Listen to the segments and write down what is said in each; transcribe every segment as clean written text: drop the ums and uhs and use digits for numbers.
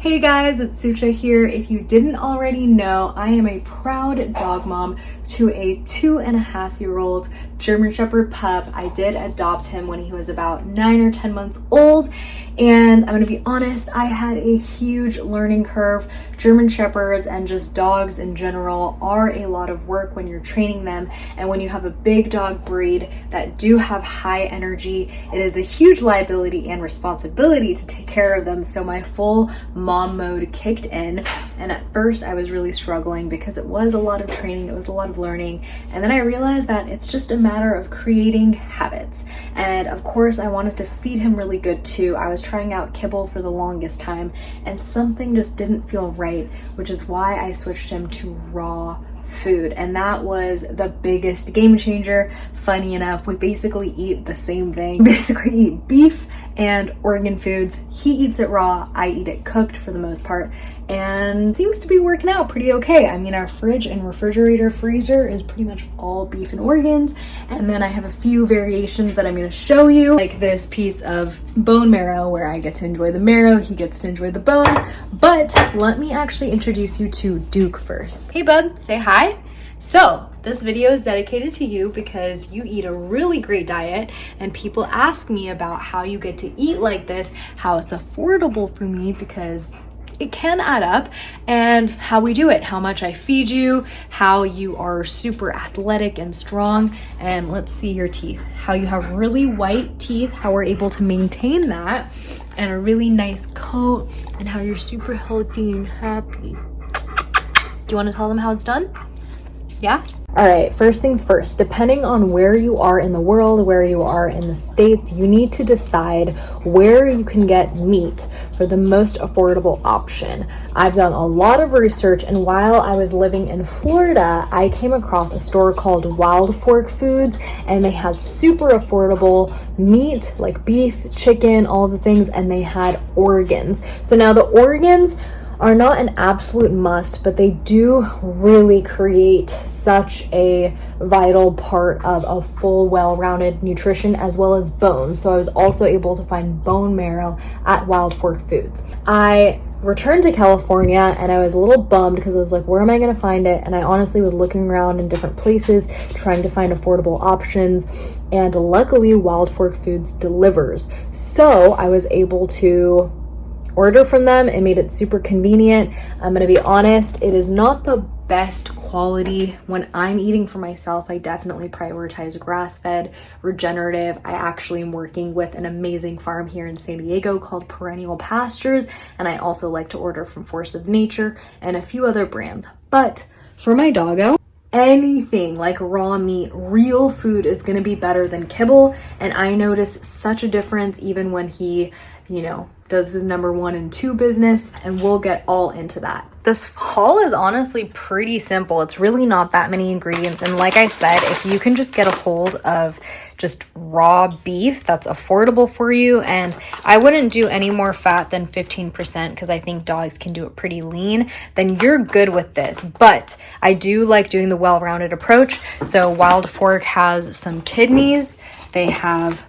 Hey guys, it's Sucha here. If you didn't already know, I am a proud dog mom to a 2.5-year-old German Shepherd pup. I did adopt him when he was about 9 or 10 months old. And I'm gonna be honest, I had a huge learning curve. German Shepherds and just dogs in general are a lot of work when you're training them. And when you have a big dog breed that do have high energy, it is a huge liability and responsibility to take care of them. So my full mom mode kicked in. And at first I was really struggling because it was a lot of training, it was a lot of learning. And then I realized that it's just a matter of creating habits. And of course I wanted to feed him really good too. I was trying out kibble for the longest time and something just didn't feel right, which is why I switched him to raw food. And that was the biggest game changer. Funny enough, we basically eat the same thing. We basically eat beef and organ foods. He eats it raw, I eat it cooked for the most part, and seems to be working out pretty okay. I mean, our fridge and refrigerator freezer is pretty much all beef and organs, and then I have a few variations that I'm going to show you, like this piece of bone marrow where I get to enjoy the marrow, he gets to enjoy the bone. But let me actually introduce you to Duke first. Hey bub, say hi. So this video is dedicated to you because you eat a really great diet and people ask me about how you get to eat like this, how it's affordable for me because it can add up, and how we do it, how much I feed you, how you are super athletic and strong. And let's see your teeth, how you have really white teeth, how we're able to maintain that, and a really nice coat, and how you're super healthy and happy. Do you want to tell them how it's done? Yeah? All right, first things first, depending on where you are in the world, where you are in the States, you need to decide where you can get meat for the most affordable option. I've done a lot of research, and while I was living in Florida, I came across a store called Wild Fork Foods, and they had super affordable meat like beef, chicken, all the things, and they had organs. So now the organs are not an absolute must, but they do really create such a vital part of a full, well-rounded nutrition, as well as bone. So I was also able to find bone marrow at Wild Fork Foods. I returned to California and I was a little bummed because I was like, where am I going to find it? And I honestly was looking around in different places trying to find affordable options, and luckily Wild Fork Foods delivers. So I was able to order from them. It made it super convenient. I'm gonna be honest, it is not the best quality. When I'm eating for myself, I definitely prioritize grass-fed, regenerative. I actually am working with an amazing farm here in San Diego called Perennial Pastures, and I also like to order from Force of Nature and a few other brands. But for my doggo, anything like raw meat, real food is going to be better than kibble. And I notice such a difference even when he, does his number 1 and 2 business, and we'll get all into that. This haul is honestly pretty simple. It's really not that many ingredients. And like I said, if you can just get a hold of just raw beef that's affordable for you, and I wouldn't do any more fat than 15% because I think dogs can do it pretty lean, then you're good with this. But I do like doing the well-rounded approach. So Wild Fork has some kidneys, they have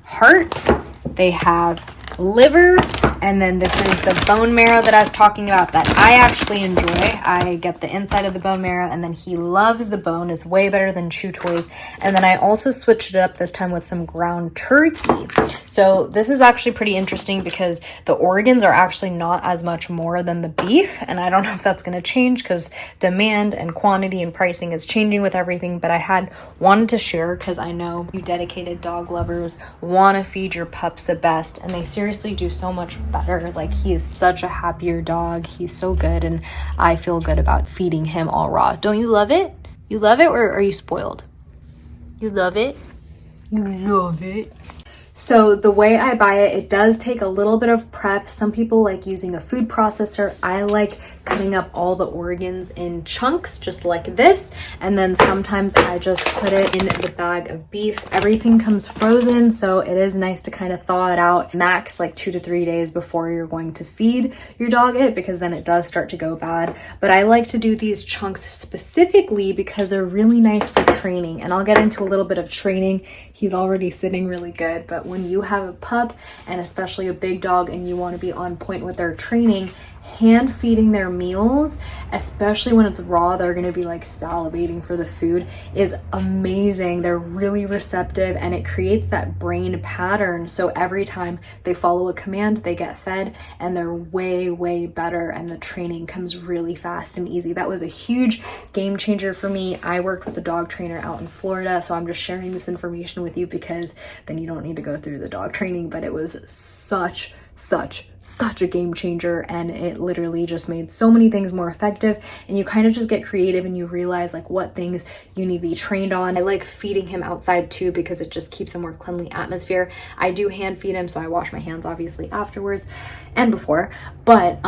heart, they have liver, and then this is the bone marrow that I was talking about that I actually enjoy. I get the inside of the bone marrow, and then he loves the bone. Is way better than chew toys. And then I also switched it up this time with some ground turkey. So this is actually pretty interesting because the organs are actually not as much more than the beef, and I don't know if that's going to change because demand and quantity and pricing is changing with everything, but I wanted to share because I know you dedicated dog lovers want to feed your pups the best, and they seriously do so much better. Like, he is such a happier dog. He's so good, and I feel good about feeding him all raw. Don't you love it? You love it, or are you spoiled? You love it? You love it? So the way I buy it, it does take a little bit of prep. Some people like using a food processor. I like cutting up all the organs in chunks just like this, and then sometimes I just put it in the bag of beef. Everything comes frozen, so it is nice to kind of thaw it out max like 2 to 3 days before you're going to feed your dog it, because then it does start to go bad. But I like to do these chunks specifically because they're really nice for training, and I'll get into a little bit of training. He's already sitting really good, but when you have a pup and especially a big dog and you want to be on point with their training, hand feeding their meals, especially when it's raw, they're going to be like salivating for the food, is amazing. They're really receptive, and it creates that brain pattern. So every time they follow a command, they get fed, and they're way better, and the training comes really fast and easy. That was a huge game changer for me. I worked with a dog trainer out in Florida, so I'm just sharing this information with you because then you don't need to go through the dog training, but it was such a game changer, and it literally just made so many things more effective. And you kind of just get creative and you realize like what things you need to be trained on. I like feeding him outside too because it just keeps a more cleanly atmosphere. I do hand feed him, so I wash my hands obviously afterwards and before, but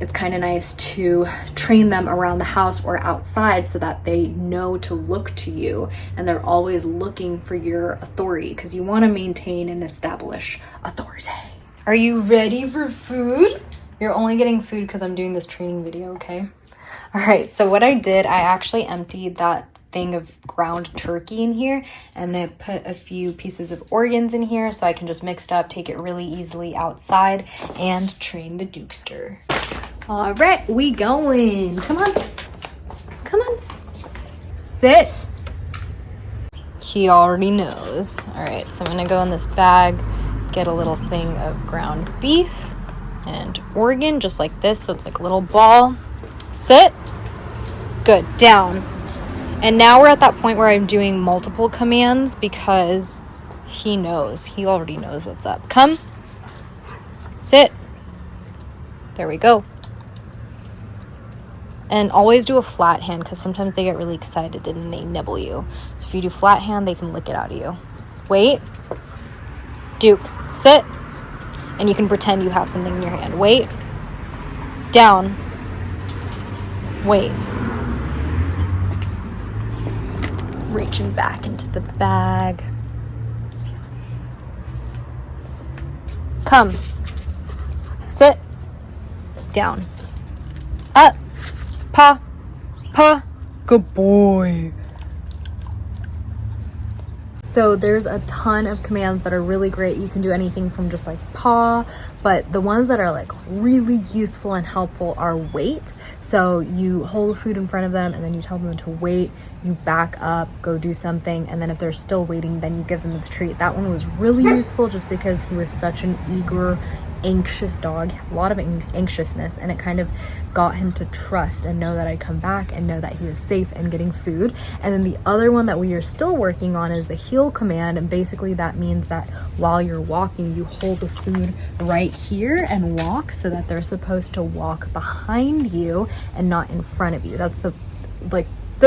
it's kind of nice to train them around the house or outside so that they know to look to you, and they're always looking for your authority because you want to maintain and establish authority. Are you ready for food? You're only getting food because I'm doing this training video, okay? All right, so what I did, I actually emptied that thing of ground turkey in here. I'm gonna put a few pieces of organs in here so I can just mix it up, take it really easily outside, and train the Dukester. All right, we going. Come on. Come on. Sit. He already knows. All right, so I'm gonna go in this bag, get a little thing of ground beef and organ, just like this, so it's like a little ball. Sit. Good. Down. And now we're at that point where I'm doing multiple commands because he knows. He already knows what's up. Come. Sit. There we go. And always do a flat hand because sometimes they get really excited and they nibble you. So if you do flat hand, they can lick it out of you. Wait. Duke. Sit. And you can pretend you have something in your hand. Wait. Down. Wait. Reaching back into the bag. Come. Sit. Down. Up. Paw. Paw. Good boy. So there's a ton of commands that are really great. You can do anything from just like paw, but the ones that are like really useful and helpful are wait. So you hold food in front of them and then you tell them to wait, you back up, go do something, and then if they're still waiting, then you give them the treat. That one was really useful just because he was such an eager, anxious dog, a lot of anxiousness, and it kind of got him to trust and know that I'd come back and know that he was safe and getting food. And then the other one that we are still working on is the heel command, and basically that means that while you're walking, you hold the food right here and walk, so that they're supposed to walk behind you and not in front of you. That's the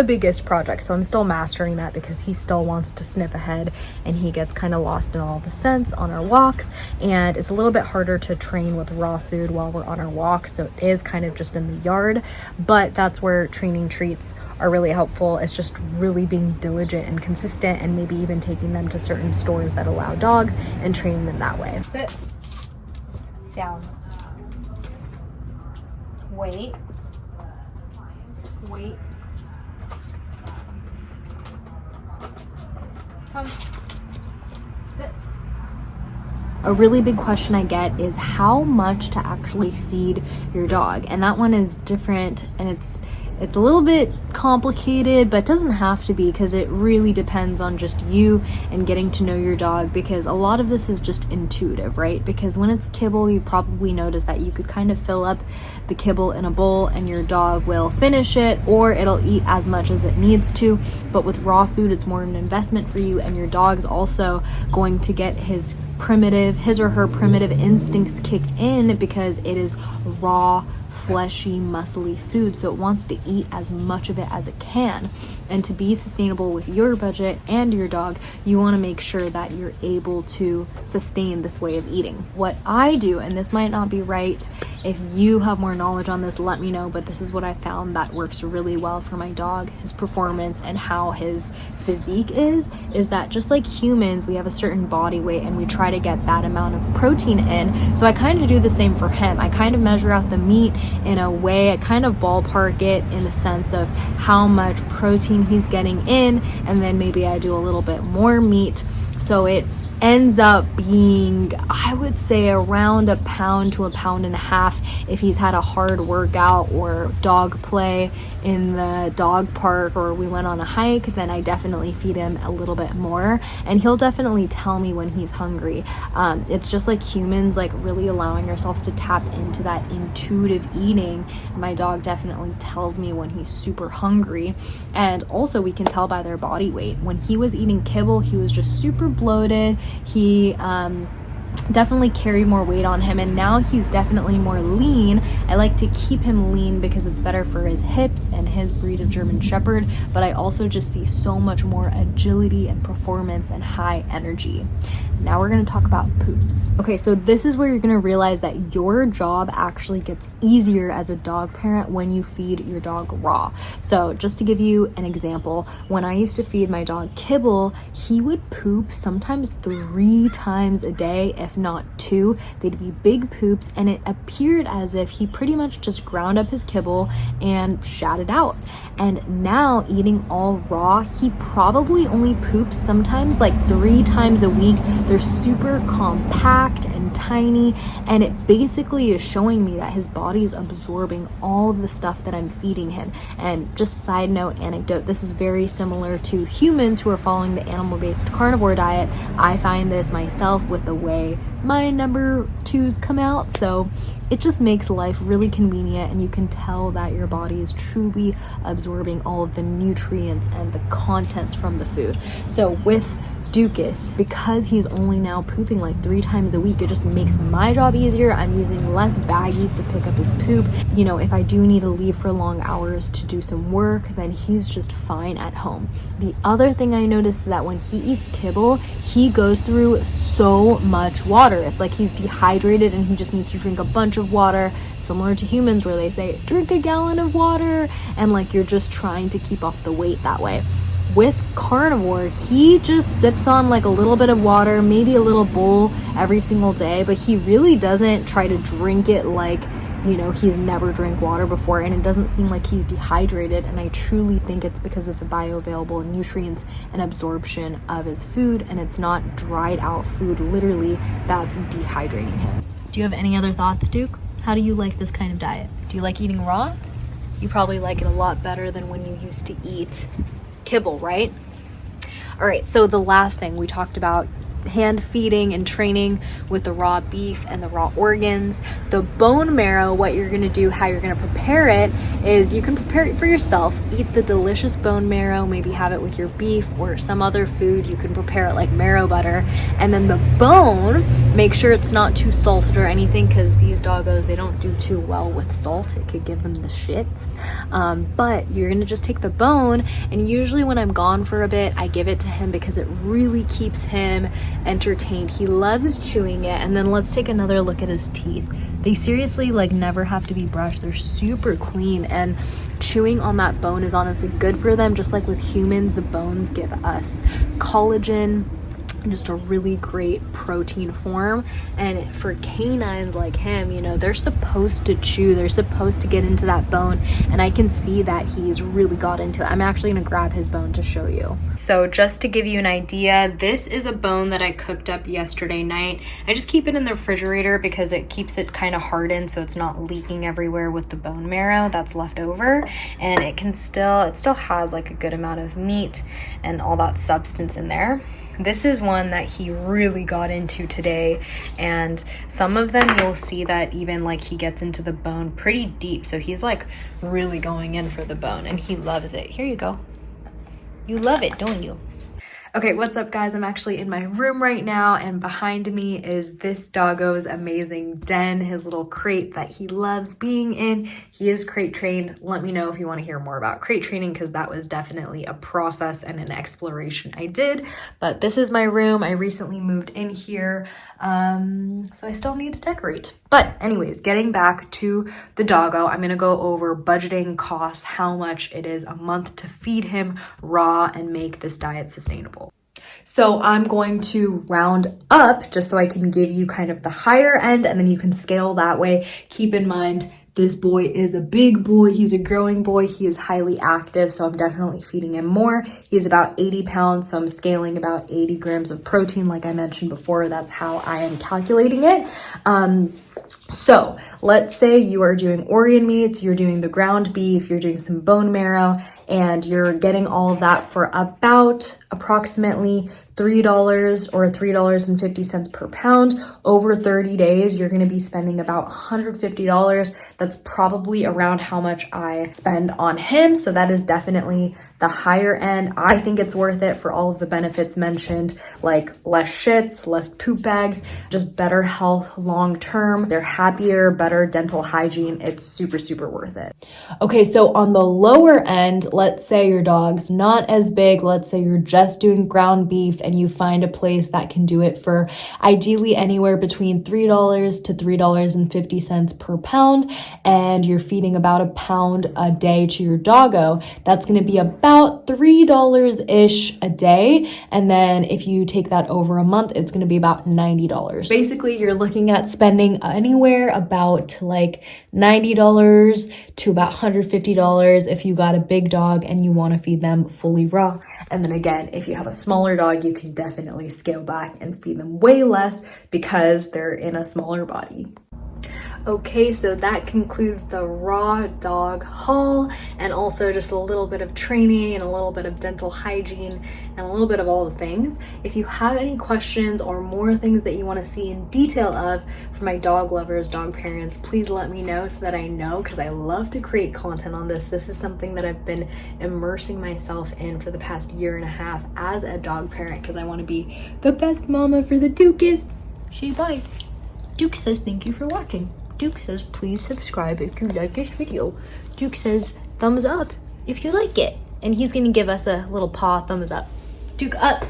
biggest project. So I'm still mastering that because he still wants to sniff ahead and he gets kind of lost in all the scents on our walks, and it's a little bit harder to train with raw food while we're on our walks, so it is kind of just in the yard. But that's where training treats are really helpful. It's just really being diligent and consistent, and maybe even taking them to certain stores that allow dogs and training them that way. Sit. Down. Wait. Wait. Come. Sit. A really big question I get is how much to actually feed your dog, and that one is different, and it's a little bit complicated, but doesn't have to be, because it really depends on just you and getting to know your dog, because a lot of this is just intuitive, right? Because when it's kibble, you've probably noticed that you could kind of fill up the kibble in a bowl and your dog will finish it, or it'll eat as much as it needs to. But with raw food, it's more an investment for you, and your dog's also going to get his or her primitive instincts kicked in because it is raw, fleshy, muscly food, so it wants to eat as much of it as it can. And to be sustainable with your budget and your dog, you want to make sure that you're able to sustain this way of eating. What I do, and this might not be right, if you have more knowledge on this, let me know, but this is what I found that works really well for my dog, his performance and how his physique is that just like humans, we have a certain body weight and we try to get that amount of protein in. So I kind of do the same for him. I kind of measure out the meat in a way, I kind of ballpark it in the sense of how much protein he's getting in, and then maybe I do a little bit more meat, so it ends up being, I would say, around a pound to a pound and a half if he's had a hard workout or dog play in the dog park, or we went on a hike. Then I definitely feed him a little bit more, and he'll definitely tell me when he's hungry. It's just like humans, like really allowing ourselves to tap into that intuitive eating. My dog definitely tells me when he's super hungry. And also we can tell by their body weight. When he was eating kibble, he was just super bloated. He definitely carried more weight on him, and now he's definitely more lean. I like to keep him lean because it's better for his hips and his breed of German Shepherd, but I also just see so much more agility and performance and high energy. Now we're going to talk about poops. Okay, so this is where you're going to realize that your job actually gets easier as a dog parent when you feed your dog raw. So just to give you an example, when I used to feed my dog kibble, he would poop sometimes 3 times a day, if not 2. They'd be big poops, and it appeared as if he pretty much just ground up his kibble and shat it out. And now, eating all raw, he probably only poops sometimes like 3 times a week. They're super compact and tiny, and it basically is showing me that his body is absorbing all of the stuff that I'm feeding him. And just side note anecdote, this is very similar to humans who are following the animal-based carnivore diet. I find this myself with the way my number 2s come out, so it just makes life really convenient, and you can tell that your body is truly absorbing all of the nutrients and the contents from the food. So with Dukas, because he's only now pooping like 3 times a week, it just makes my job easier. I'm using less baggies to pick up his poop. You know, if I do need to leave for long hours to do some work, then he's just fine at home. The other thing I noticed is that when he eats kibble, he goes through so much water. It's like he's dehydrated and he just needs to drink a bunch of water, similar to humans where they say, drink a gallon of water, and like you're just trying to keep off the weight that way. With carnivore, he just sips on like a little bit of water, maybe a little bowl every single day, but he really doesn't try to drink it like, you know, he's never drank water before, and it doesn't seem like he's dehydrated. And I truly think it's because of the bioavailable nutrients and absorption of his food, and it's not dried out food literally that's dehydrating him. Do you have any other thoughts, Duke? How do you like this kind of diet? Do you like eating raw? You probably like it a lot better than when you used to eat kibble, right? All right, so the last thing we talked about, hand feeding and training with the raw beef and the raw organs. The bone marrow, what you're gonna do, how you're gonna prepare it is you can prepare it for yourself. Eat the delicious bone marrow, maybe have it with your beef or some other food. You can prepare it like marrow butter. And then the bone, make sure it's not too salted or anything, because these doggos, they don't do too well with salt. It could give them the shits. But you're gonna just take the bone, and usually when I'm gone for a bit, I give it to him because it really keeps him entertained. He loves chewing it. And then let's take another look at his teeth. They seriously like never have to be brushed. They're super clean, and chewing on that bone is honestly good for them. Just like with humans, the bones give us collagen, just a really great protein form. And for canines like him, you know, they're supposed to chew, they're supposed to get into that bone, and I can see that he's really got into it. I'm actually gonna grab his bone to show you. So just to give you an idea, this is a bone that I cooked up yesterday night. I just keep it in the refrigerator because it keeps it kind of hardened so it's not leaking everywhere with the bone marrow that's left over, and it still has like a good amount of meat and all that substance in there. This is one that he really got into today, and some of them you'll see that even like he gets into the bone pretty deep, so he's like really going in for the bone, and he loves it. Here you go. You love it, don't you? Okay, what's up guys? I'm actually in my room right now, and behind me is this doggo's amazing den, his little crate that he loves being in. He is crate trained. Let me know if you want to hear more about crate training, because that was definitely a process and an exploration I did. But this is my room. I recently moved in here, so I still need to decorate. But anyways, getting back to the doggo, I'm gonna go over budgeting costs, how much it is a month to feed him raw and make this diet sustainable. So I'm going to round up just so I can give you kind of the higher end, and then you can scale that way. Keep in mind, This boy is a big boy. He's a growing boy. He is highly active, so I'm definitely feeding him more. He's about 80 pounds, so I'm scaling about 80 grams of protein. Like I mentioned before, that's how I am calculating it. So let's say you are doing organ meats, you're doing the ground beef, you're doing some bone marrow, and you're getting all of that for about approximately $3 or $3.50 per pound. Over 30 days, you're going to be spending about $150. That's probably around how much I spend on him. So that is definitely the higher end. I think it's worth it for all of the benefits mentioned, like less shits, less poop bags, just better health long term. They're happier, better dental hygiene. It's super, super worth it. Okay, so on the lower end, let's say your dog's not as big. Let's say you're just doing ground beef and you find a place that can do it for ideally anywhere between $3 to $3.50 per pound, and you're feeding about a pound a day to your doggo. That's going to be about $3-ish a day. And then if you take that over a month, it's going to be about $90. Basically, you're looking at spending anywhere about like $90 to about $150 if you got a big dog and you want to feed them fully raw. And then again, if you have a smaller dog, you can definitely scale back and feed them way less because they're in a smaller body. Okay, so that concludes the raw dog haul, and also just a little bit of training and a little bit of dental hygiene and a little bit of all the things. If you have any questions or more things that you want to see in detail of for my dog lovers, dog parents, please let me know so that I know, because I love to create content on this. This is something that I've been immersing myself in for the past year and a half as a dog parent, because I want to be the best mama for the Dukest. Say bye. Duke says thank you for watching. Duke says please subscribe if you like this video. Duke says thumbs up if you like it. And he's gonna give us a little paw thumbs up. Duke up.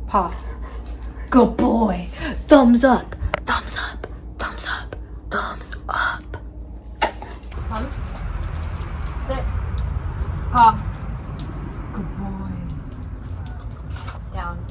Paw. Good boy. Thumbs up. Thumbs up. Thumbs up. Thumbs up. Paw. Sit. Paw. Good boy. Down.